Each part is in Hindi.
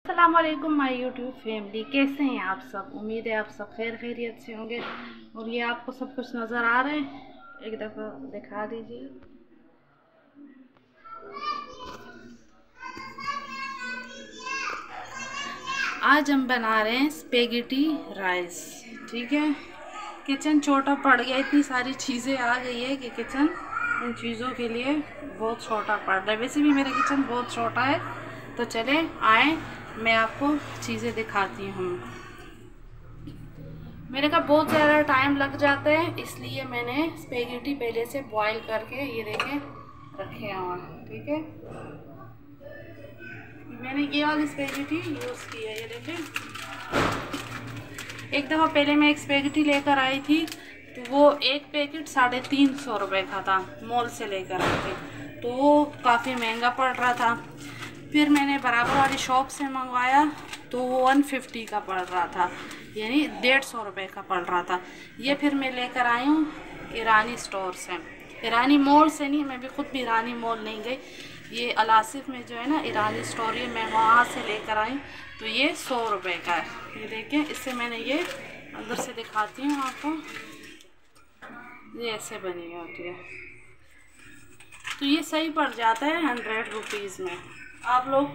अस्सलाम वालेकुम माय यूट्यूब फैमिली, कैसे हैं आप सब। उम्मीद है आप सब खैरियत से होंगे। और ये आपको सब कुछ नज़र आ रहा है, एक दफ़ा दिखा दीजिए। आज हम बना रहे हैं स्पेगेटी राइस। ठीक है, किचन छोटा पड़ गया, इतनी सारी चीज़ें आ गई है कि किचन इन चीज़ों के लिए बहुत छोटा पड़ रहा है। वैसे भी मेरा किचन बहुत छोटा है, तो चले आए मैं आपको चीज़ें दिखाती हूँ। मेरे का बहुत ज़्यादा टाइम लग जाता है, इसलिए मैंने स्पेगेटी पहले से बॉईल करके ये देखें रखे हुए। ठीक है, मैंने ये वाली स्पेगेटी यूज़ की है। ये देखें, एक दफ़ा पहले मैं एक स्पेगेटी लेकर आई थी, तो वो एक पैकेट 350 रुपये का था, मॉल से लेकर आई थी, तो वो काफ़ी महंगा पड़ रहा था। फिर मैंने बराबर वाली शॉप से मंगवाया तो वो 150 का पड़ रहा था, यानी 150 रुपये का पड़ रहा था। ये फिर मैं लेकर आई हूँ ईरानी स्टोर से, ईरानी मॉल से नहीं, मैं भी खुद भी ईरानी मॉल नहीं गई। ये अलासिफ में जो है ना ईरानी स्टोर, ये मैं वहाँ से लेकर आई, तो ये 100 रुपये का है। ये देखें, इससे मैंने ये अंदर से दिखाती हूँ आपको, ये ऐसे बनी होती है, तो ये सही पड़ जाता है 100 रुपीज़ में। आप लोग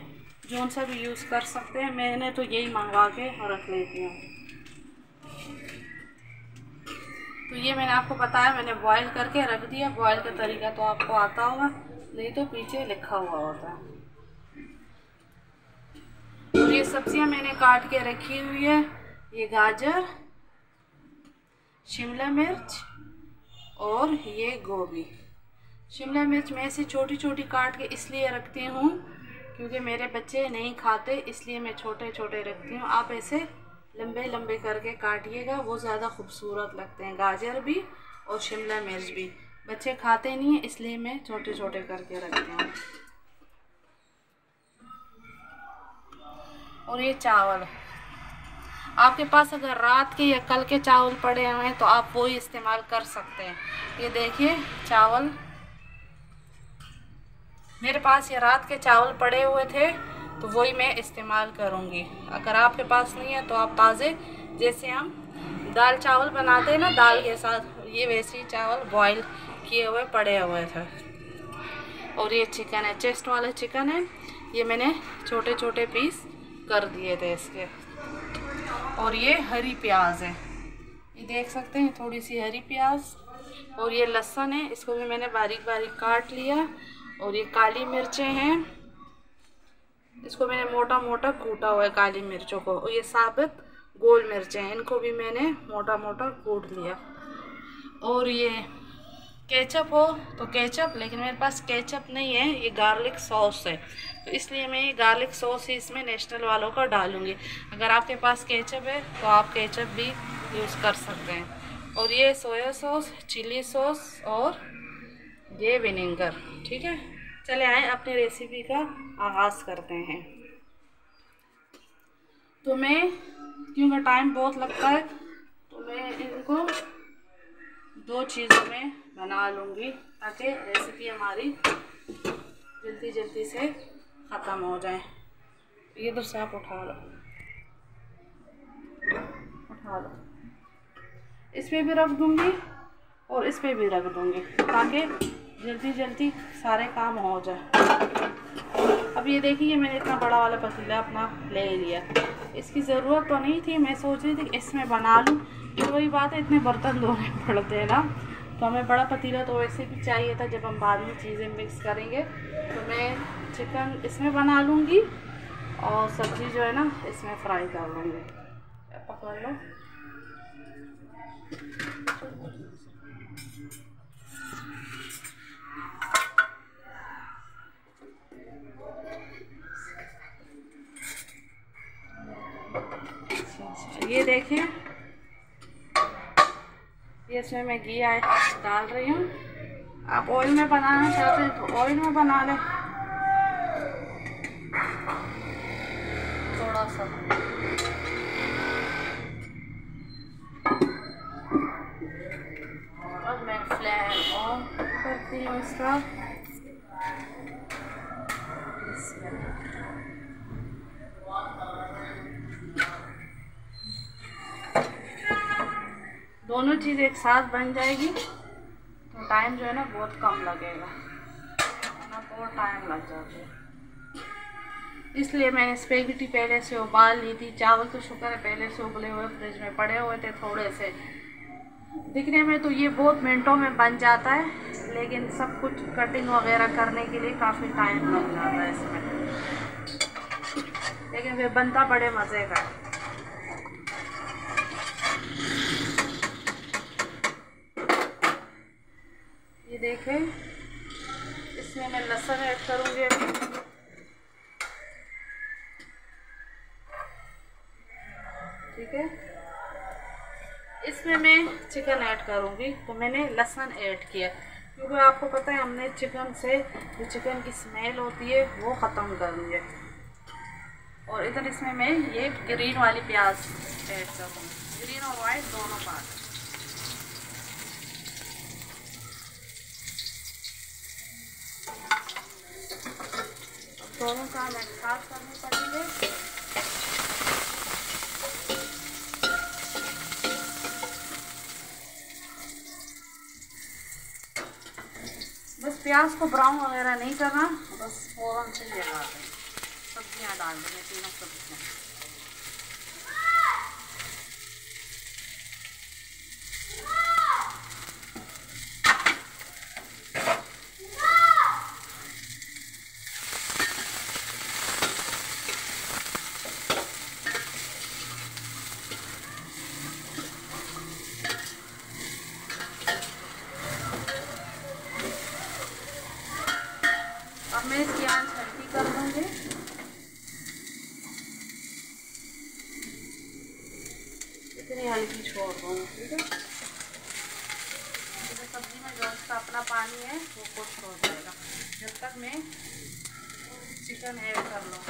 जोन सा भी यूज़ कर सकते हैं, मैंने तो यही मंगवा के रख लेती हूँ। तो ये मैंने आपको बताया, मैंने बॉईल करके रख दिया। बॉईल का तरीका तो आपको आता होगा, नहीं तो पीछे लिखा हुआ होता है। और ये सब्जियां मैंने काट के रखी हुई है, ये गाजर, शिमला मिर्च और ये गोभी। शिमला मिर्च मैं ऐसे छोटी छोटी काट के इसलिए रखती हूँ क्योंकि मेरे बच्चे नहीं खाते, इसलिए मैं छोटे छोटे रखती हूँ। आप ऐसे लंबे लंबे करके काटिएगा, वो ज़्यादा खूबसूरत लगते हैं, गाजर भी और शिमला मिर्च भी। बच्चे खाते नहीं हैं, इसलिए मैं छोटे छोटे करके रखती हूँ। और ये चावल, आपके पास अगर रात के या कल के चावल पड़े हुए हैं तो आप वो ही इस्तेमाल कर सकते हैं। ये देखिए चावल, मेरे पास ये रात के चावल पड़े हुए थे, तो वही मैं इस्तेमाल करूँगी। अगर आपके पास नहीं है तो आप ताज़े, जैसे हम दाल चावल बनाते हैं ना दाल के साथ, ये वैसे ही चावल बॉईल किए हुए पड़े हुए थे। और ये चिकन है, चेस्ट वाला चिकन है, ये मैंने छोटे छोटे पीस कर दिए थे इसके। और ये हरी प्याज है, ये देख सकते हैं, थोड़ी सी हरी प्याज। और ये लहसुन है, इसको भी मैंने बारीक बारीक काट लिया। और ये काली मिर्चें हैं, इसको मैंने मोटा मोटा कूटा हुआ है काली मिर्चों को। और ये साबुत गोल मिर्चें हैं, इनको भी मैंने मोटा मोटा कूट लिया। और ये केचप हो तो केचप, लेकिन मेरे पास केचप नहीं है, ये गार्लिक सॉस है, तो इसलिए मैं ये गार्लिक सॉस ही इसमें नेशनल वालों का डालूँगी। अगर आपके पास केचप है तो आप केचप भी यूज़ कर सकते हैं। और ये सोया सॉस, चिली सॉस और ये विनेगर। ठीक है, चले आए अपनी रेसिपी का आगाज़ करते हैं। तो मैं, क्योंकि टाइम बहुत लगता है, तो मैं इनको 2 चीज़ों में बना लूँगी ताकि रेसिपी हमारी जल्दी जल्दी से ख़त्म हो जाए। ये तो आप उठा लो, उठा लो, इस पर भी रख दूँगी और इस पर भी रख दूँगी ताकि जल्दी जल्दी सारे काम हो जाए। अब ये देखिए, मैंने इतना बड़ा वाला पतीला अपना ले लिया, इसकी ज़रूरत तो नहीं थी, मैं सोच रही थी कि इसमें बना लूँ, तो वही बात है, इतने बर्तन धोने पड़ते हैं ना, तो हमें बड़ा पतीला तो वैसे भी चाहिए था जब हम बाद में चीज़ें मिक्स करेंगे। तो मैं चिकन इसमें बना लूँगी और सब्ज़ी जो है ना इसमें फ्राई कर लूँगी। पकड़ लो, ये देखें, ये इसमें मैं घी डाल रही हूँ। आप ऑयल में बनाना चाहते हैं तो ऑयल में बना लें, थोड़ा सा। और मैं फ्लेम ऑन करती हूँ इसका। दोनों चीज़ एक साथ बन जाएगी तो टाइम जो है ना बहुत कम लगेगा, ना बहुत टाइम लग जाता है। इसलिए मैंने स्पेगेटी पहले से उबाल ली थी। चावल तो शुक्र है पहले से उबले हुए फ्रिज में पड़े हुए थे थोड़े से। दिखने में तो ये बहुत मिनटों में बन जाता है, लेकिन सब कुछ कटिंग वगैरह करने के लिए काफ़ी टाइम लग जाता है इसमें, लेकिन फिर बनता बड़े मज़े का। ये देखें, इसमें मैं लहसुन ऐड करूँगी अभी। ठीक है, इसमें मैं चिकन ऐड करूँगी। तो मैंने लहसुन ऐड किया क्योंकि आपको पता है हमने चिकन से जो चिकन की स्मेल होती है वो ख़त्म करनी है। और इधर इसमें मैं ये ग्रीन वाली प्याज ऐड करूँगी, ग्रीन और वाइट दोनों पार्ट। दोनों काम एक साथ करने पड़ेंगे। बस प्याज को ब्राउन वगैरह नहीं करना, बस फ़ौरन से ये डाल दें, सब्जियाँ डाल देंगे, तीनों सब्जियाँ। अब मैं इसकी आंच हल्की कर दूँगी। इतनी हल्की छोड़ दूँगी, ठीक है। सब्जी में जो उसका अपना पानी है वो कुछ हो जाएगा जब तक मैं चिकन ऐड कर लूँ।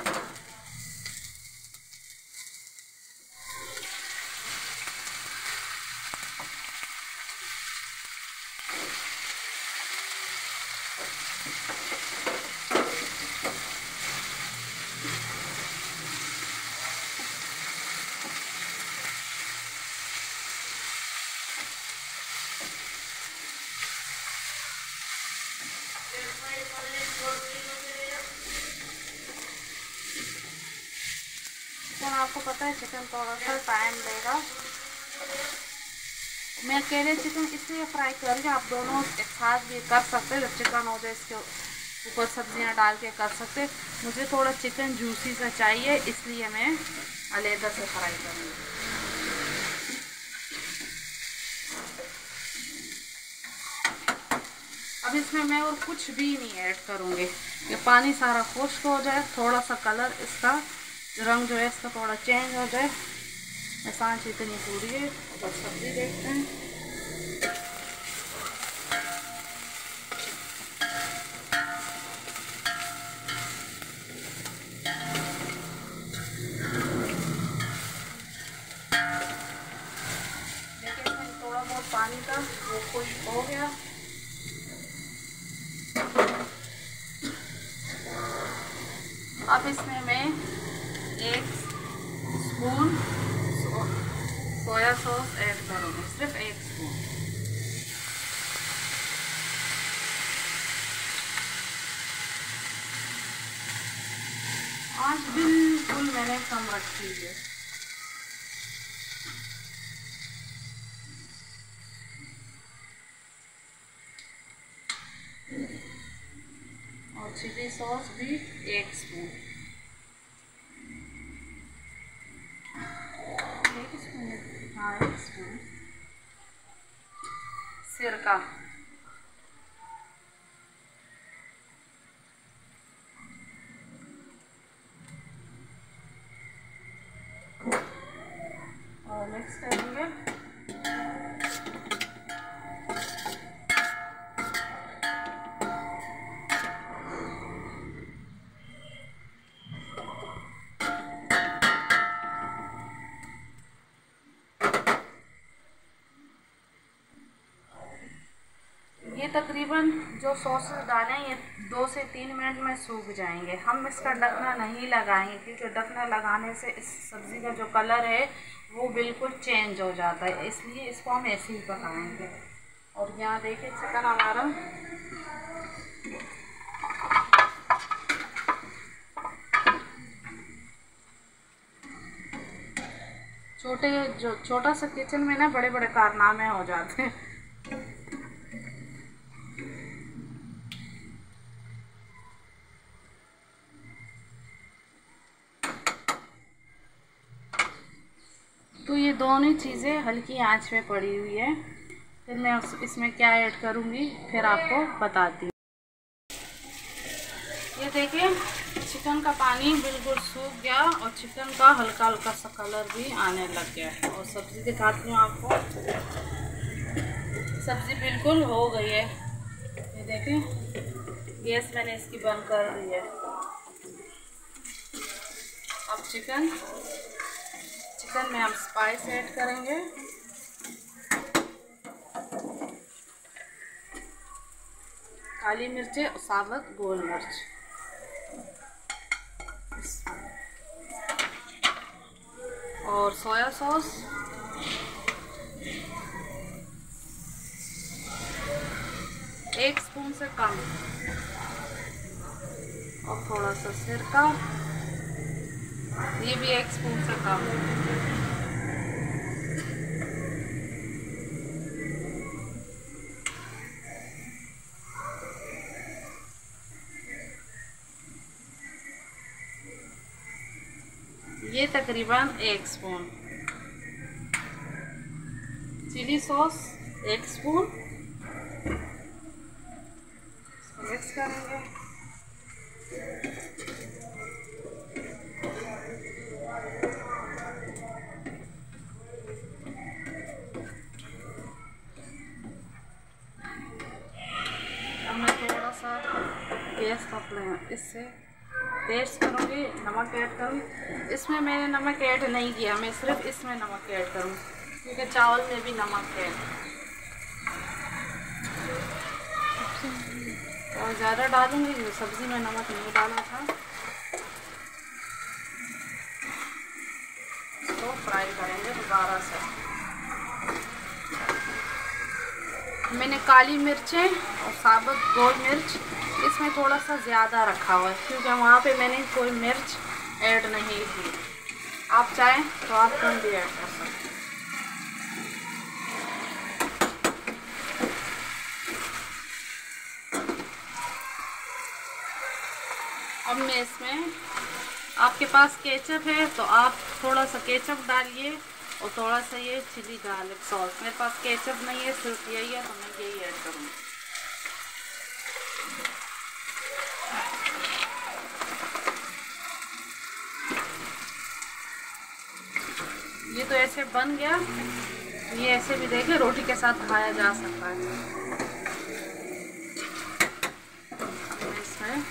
आपको पता है चिकन थोड़ा सा टाइम लेगा। मैं अकेले चिकन इसलिए फ्राई कर रही हूँ, आप दोनों एक साथ भी कर सकते हैं। जब चिकन हो जाए इसके ऊपर सब्जियाँ डाल के कर सकते। मुझे थोड़ा चिकन जूसी सा चाहिए, इसलिए मैं अलग से फ्राई करूँगी। अब इसमें मैं और कुछ भी नहीं ऐड करूँगी। ये पानी सारा खुश्क हो जाए, थोड़ा सा कलर इसका रंग जो है इसका थोड़ा चेंज हो जाए, सांच इतनी पूरी है। बस सब्जी देखते हैं। देखिए इसमें थोड़ा बहुत पानी था वो खुश्क हो गया। अब इसमें मैं 1 स्पून सोया सॉस ऐड करूँगी, सिर्फ 1 स्पून। आँच बिल्कुल मैंने कम रखी है। और चिली सॉस भी 1 स्पून। 1 स्पून, हाँ 1 स्पून। सिरका, और मिक्स करेंगे। तकरीबन जो सॉस डालें ये 2 से 3 मिनट में सूख जाएंगे। हम इसका ढकना नहीं लगाएंगे क्योंकि ढकना लगाने से इस सब्ज़ी का जो कलर है वो बिल्कुल चेंज हो जाता है, इसलिए इसको हम ऐसे ही पकाएंगे। और यहाँ देखिए चिकन हमारा छोटा सा किचन में ना बड़े बड़े कारनामे हो जाते हैं। तो ये दोनों चीज़ें हल्की आंच पे पड़ी हुई है। फिर मैं इसमें क्या ऐड करूँगी फिर आपको बताती हूँ। ये देखिए चिकन का पानी बिल्कुल सूख गया और चिकन का हल्का हल्का सा कलर भी आने लग गया है। और सब्ज़ी दिखाती हूँ आपको, सब्ज़ी बिल्कुल हो गई है। ये देखिए गैस मैंने इसकी बंद कर दी है। अब चिकन में हम स्पाइस ऐड करेंगे। काली मिर्चें और साबुत गोल मिर्च और सोया सॉस, एक स्पून से कम, और थोड़ा सा सिरका, ये भी 1 स्पून से कम। ये तकरीबन 1 spoon. Chilli sauce 1 spoon. Mix करेंगे। अब मैं थोड़ा सा गैस का फ्लेम इससे टेस्ट करूँगी, नमक ऐड करूँगी। इसमें मैंने नमक ऐड नहीं किया, मैं सिर्फ इसमें नमक ऐड करूँगी क्योंकि चावल में भी नमक है। और ज़्यादा डालूँगी, सब्ज़ी में नमक नहीं डाला था। इसको फ्राई करेंगे दोबारा से। मैंने काली मिर्चें और साबुत गोल मिर्च इसमें थोड़ा सा ज़्यादा रखा हुआ है क्योंकि वहाँ पे मैंने कोई मिर्च ऐड नहीं की। आप चाहें तो आप कम भी ऐड कर सकते हैं। अब मैं इसमें, आपके पास केचप है तो आप थोड़ा सा केचप डालिए और थोड़ा सा ये चिली गार्लिक सॉस। मेरे पास केचप नहीं है, सिर्फ यही है तो मैं यही ऐड करूँगी। ये तो ऐसे बन गया, ये ऐसे भी देखिए रोटी के साथ खाया जा सकता है। इसमें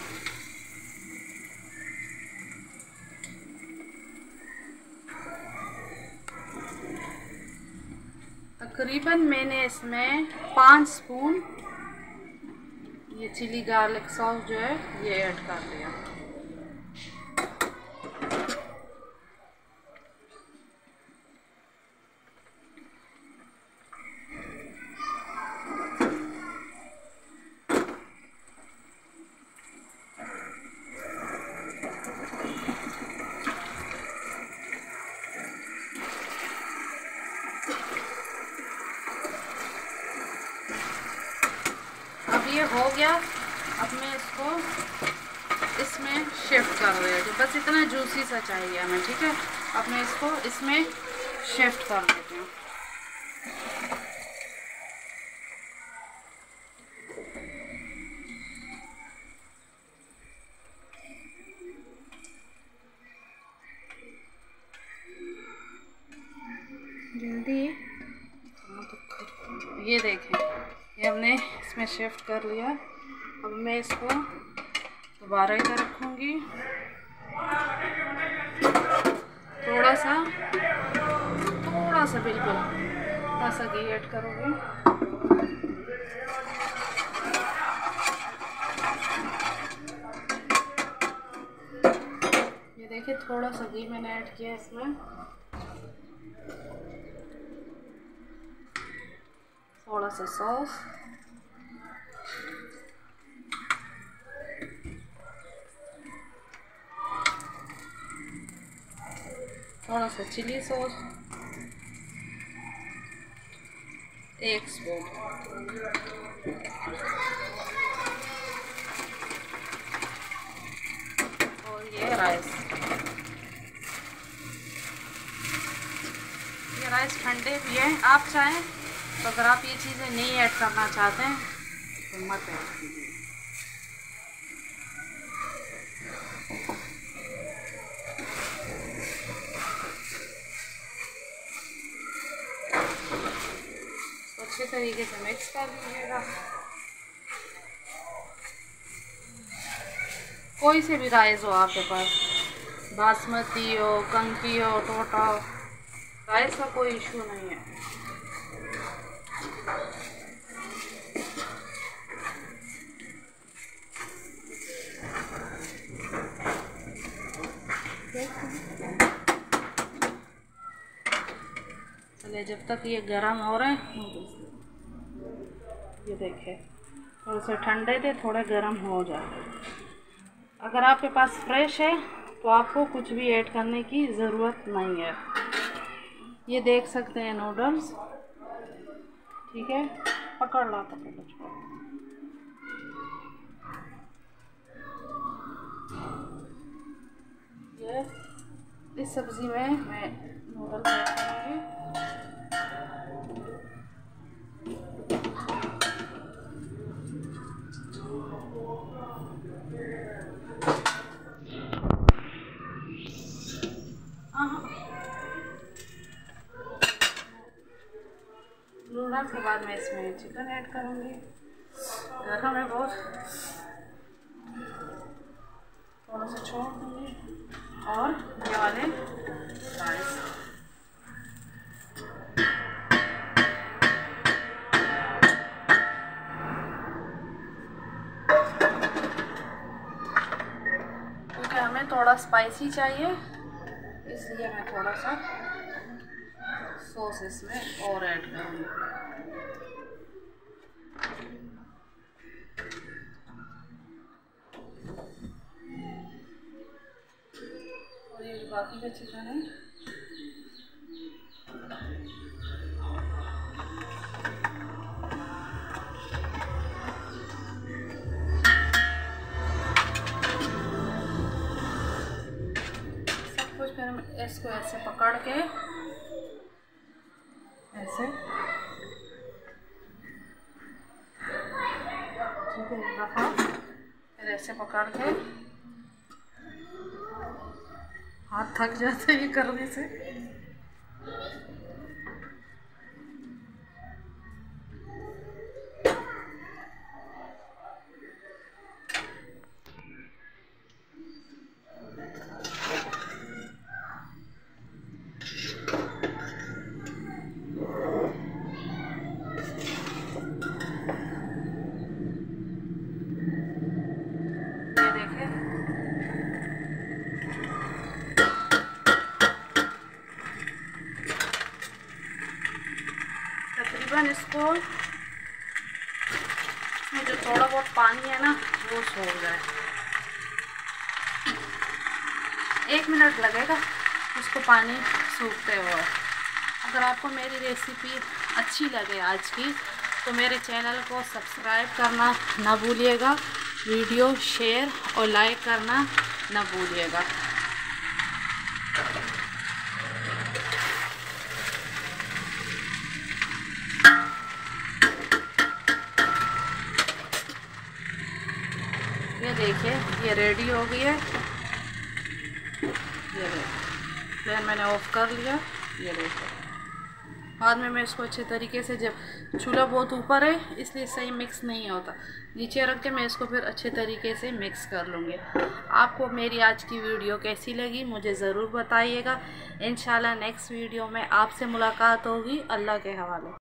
तकरीबन मैंने इसमें 5 स्पून ये चिली गार्लिक सॉस जो है ये ऐड कर दिया। ये हो गया। अब मैं इसको इसमें शिफ्ट कर रही हूँ, बस इतना जूसी सा चाहिए हमें, ठीक है। अब मैं इसको इसमें शिफ्ट कर देती हूँ। जल्दी, ये देखें ये हमने इसमें शिफ्ट कर लिया। अब मैं इसको दोबारा इधर रखूँगी, थोड़ा सा बिल्कुल थोड़ा सा घी ऐड करूँगी। देखिए थोड़ा सा घी मैंने ऐड किया इसमें, थोड़ा सा सॉस, थोड़ा सा चिली सॉस, 1 स्पून, और ये राइस। ये राइस ठंडे भी हैं, आप चाहें तो अगर आप ये चीज़ें नहीं ऐड करना चाहते हैं तो मत ऐड कीजिए। अच्छे तरीके से मिक्स कर लीजिएगा। कोई से भी राइस हो आपके पास, बासमती हो, कंकी हो, टोटा हो, राइस का कोई इशू नहीं है। चलिए जब तक ये गर्म हो रहे हैं, ये देखिए थोड़े से ठंडे थे, थोड़े गर्म हो जाए। अगर आपके पास फ्रेश है तो आपको कुछ भी ऐड करने की ज़रूरत नहीं है। ये देख सकते हैं नूडल्स, ठीक है, पकड़ लो। ये इस सब्ज़ी में मैं नूडल्स ऐड करूँगी। नूडल्स के बाद मैं इसमें चिकन ऐड करूँगी। गरम है बहुत, थोड़ा सा छोड़ दूँगी, और ये वाले राइस। क्योंकि हमें थोड़ा स्पाइसी चाहिए, इसलिए मैं थोड़ा सा सॉस इसमें और ऐड करूँगी। और ये बाकी का चिकन है, सब कुछ फिर इसको ऐसे पकड़ के ऐसे, ठीक है, रखा, फिर ऐसे पकड़ के, हाथ थक जाते हैं ये करने से। तकरीबन इसको, इसमें जो थोड़ा बहुत पानी है ना वो सूख जाए। 1 मिनट लगेगा उसको पानी सूखते हुए। अगर आपको मेरी रेसिपी अच्छी लगे आज की तो मेरे चैनल को सब्सक्राइब करना ना भूलिएगा, वीडियो शेयर और लाइक करना ना भूलिएगा। ये देखिए ये रेडी हो गई है। ये देखिए फ्लेम मैंने ऑफ कर लिया। ये देखिए बाद में मैं इसको अच्छे तरीके से, जब चूल्हा बहुत ऊपर है इसलिए सही मिक्स नहीं होता, नीचे रख के मैं इसको फिर अच्छे तरीके से मिक्स कर लूँगी। आपको मेरी आज की वीडियो कैसी लगी मुझे ज़रूर बताइएगा। इंशाल्लाह नेक्स्ट वीडियो में आपसे मुलाकात होगी। अल्लाह के हवाले।